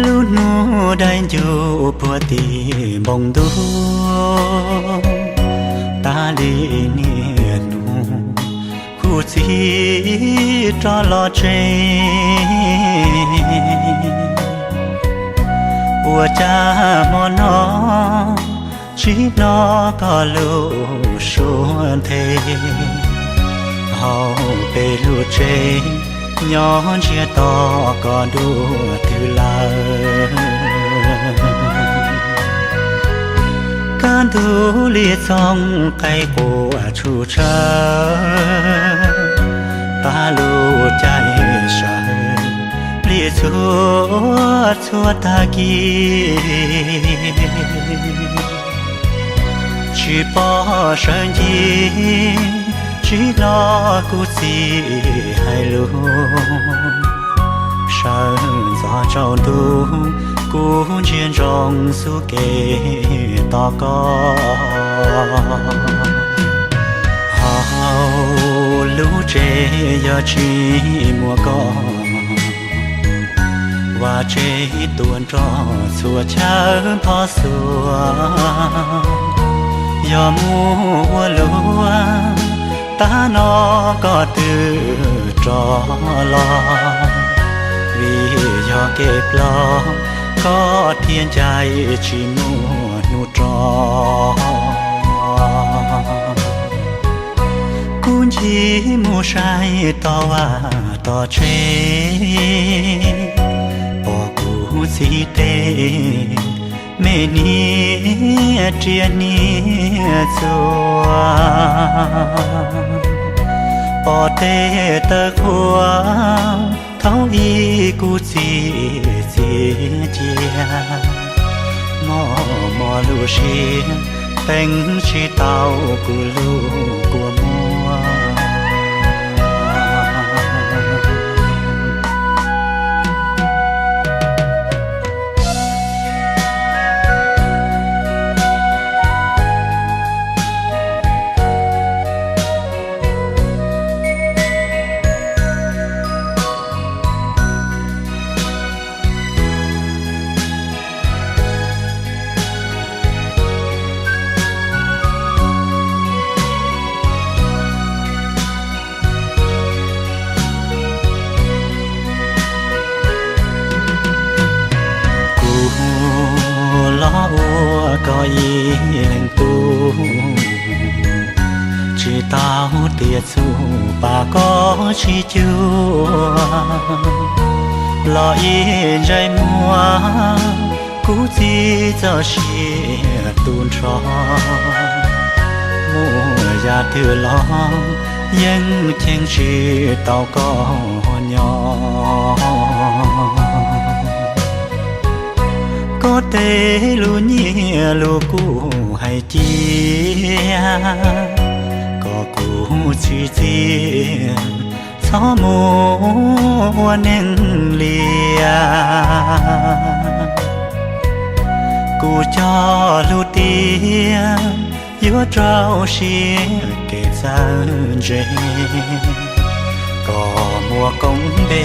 ลูกนูได้อยู่พัวตีบงดูตาลีเนี่ยนูคู่สีจอลอเจปัวจ้ามอนอชีนอก็ลูชวนเทเอาไปลูเจย้อนเชียต่อก็ดูถือลาการดูเลียซองไกลกว่าชูเชอตาลูใจฉันเลียชัวตากีชีปอฉันยีchỉ lo cố gì hay lu sao gió trâu tu cố chiến trong su kề to co hào lũ trẻ giờ chỉ mùa co và trẻ tuôn trò xua cha phó xua giờ mùa lúa ta nó có từ trò lo vì do kẹp lo có thiên trai chỉ mua nụ trò cũng chỉ mua sai to à to chế bỏ cũ gì tê mẹ nia chia nia xua bỏ tê tơ khua thấu y cu chi chia mò lu xì tên chi tàu cu lu của mua có ý lệnh tu chỉ tao tiệt su bà có chi chua lo ý dây mua cú chi cho chi tuôn cho mua ra thừa lo nhưng trên chi tao có nhỏ có thể lu nhẹ lu cũ hay chia có cũ chi chia gió mùa nên lìa cũ cho lu tia yếu trao xia kể ra dễ có mùa công bê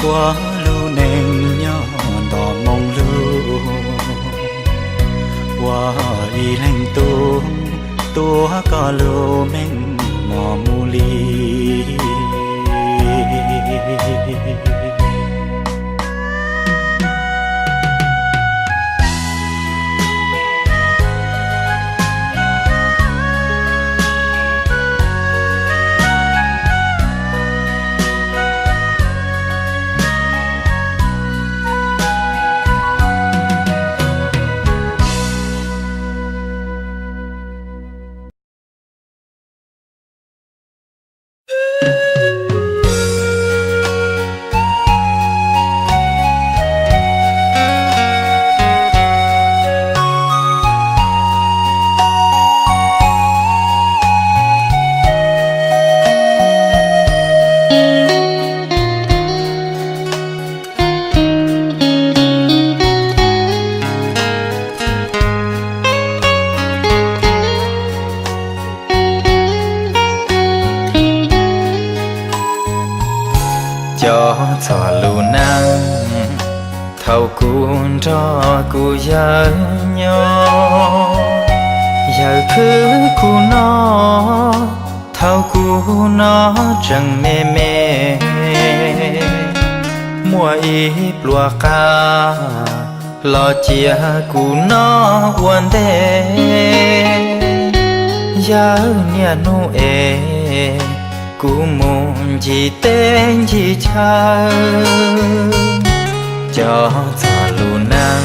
qua lu nên nhỏ đỏ mong lưu qua y lành tu có lưu mình mò mù li thâu cuốn cho cu giờ nhỏ giờ cứ cu nó thâu cu nó chẳng mê mê mùa ý lùa ca lo chia cu nó uốn đê giờ nia nu e cu muốn chỉ tên chỉ cha cho lu năng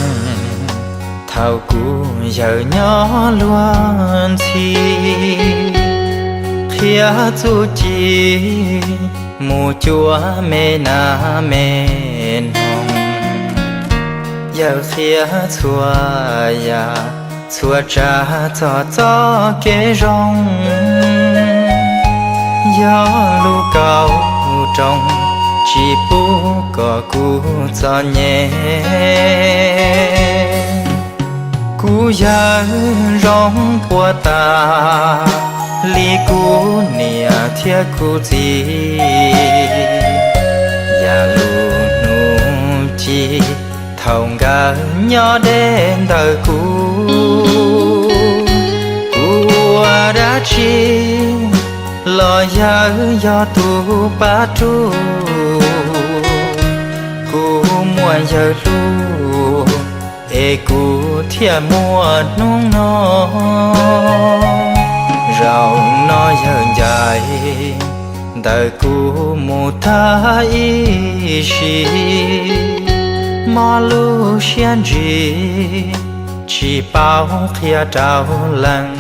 thao cu giờ nhỏ luôn thì khía chu chi mù chúa mê na mê nồng giờ khía chua ya chua cha cho kế rong giờ lu cao trong chỉ bu có cu cho nhẹ cu ya rong của ta li cu nia thia cu gì ya lu nu chi thòng gà nhỏ đến đời cu đã chi lo ya tu ba tu cu mua giờ lu e cu thia mua nung no rau nó giờ dài đời cu mu tha y shi mà lu xian gì chỉ bao khía trao lăng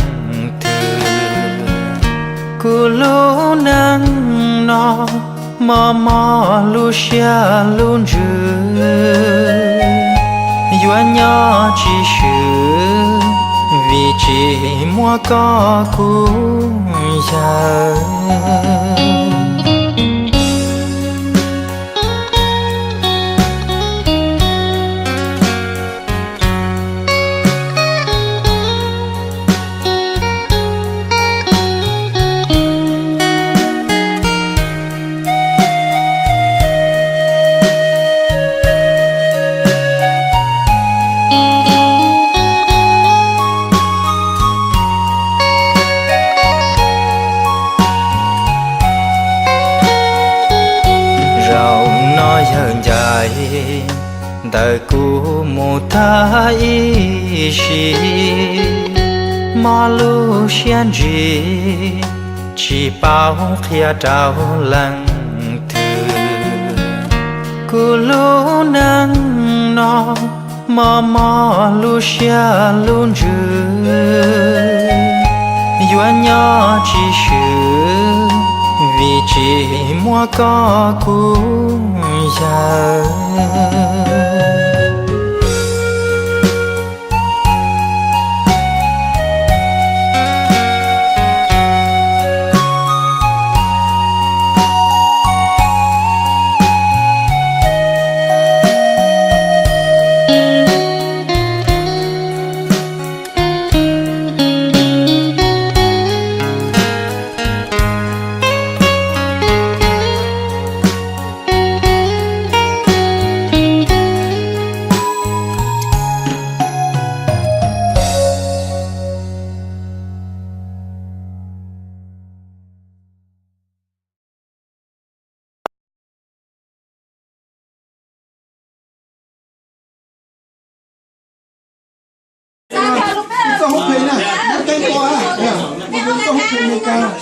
cu lu nang no mà lu xia lu dư yuan nhỏ chỉ sử vì chỉ mua có cu giờ đời cu mu tha y shi mà lu xian gì chỉ bao khía trao lăng thư cu lu nang no mà lu xia lu dư yuan nhỏ chỉ sử vì chỉ mua có cu giờ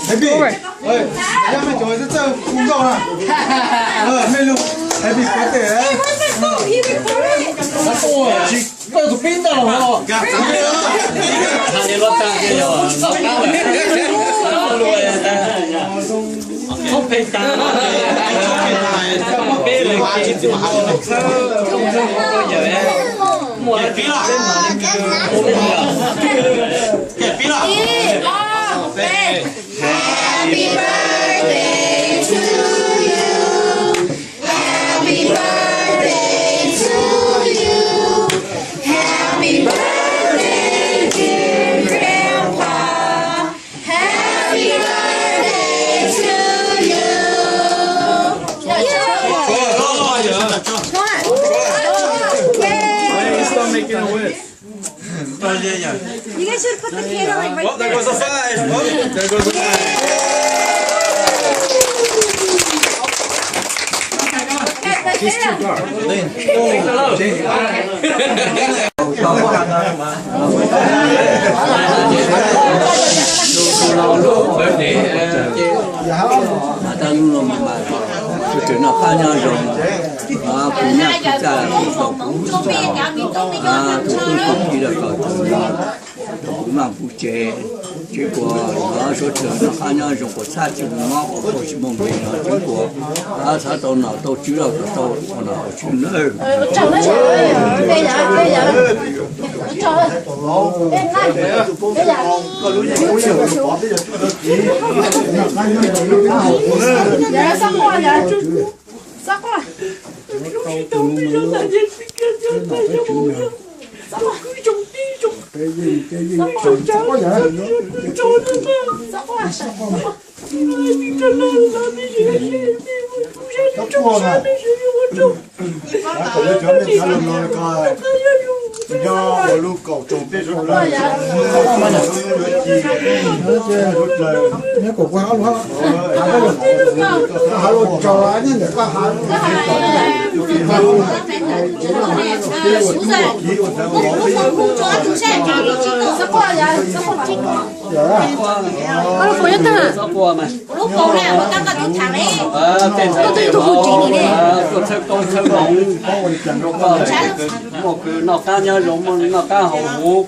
Happy, ơi, em mày trời rất chơi cùng rồi à? Mày luôn, Happy có thể đấy. Chỉ có tụi pin đâu hả? Gặp thằng kia. Thằng kia lót tăng kia rồi, lót cao rồi. Không phải tăng. Bê rồi chị chịu học. Không có giờ em. Mua cái phí là. Cái phí là. Happy birthday to you. Happy birthday to you. Happy birthday, dear Grandpa. Happy birthday to you. You guys should put the candle like right There goes a five. Oh, there goes a ta luôn luôn mà tôi tưởng nó khá nhau rồi cũng nhắc chúng ta tôi không đi được rồi cũng làm phụ chế chỉ của nó số trường nó khá nhau rồi của xa chừng nó của tôi chỉ mong về nó chỉ của xã tôi nào tôi chỉ đâu tôi còn nào chỉ nơi Dạ, sắp qua dạ. Sắp qua. do lúc cầu trồng tết rồi nhớ cổ quá luôn hả luôn cho anh nhỉ có hả sắp qua mà Lúc cổ nào mà các con thằng ấy. tên tôi theo tôi theo một cái nó cá nhau rồi mà nó cá hậu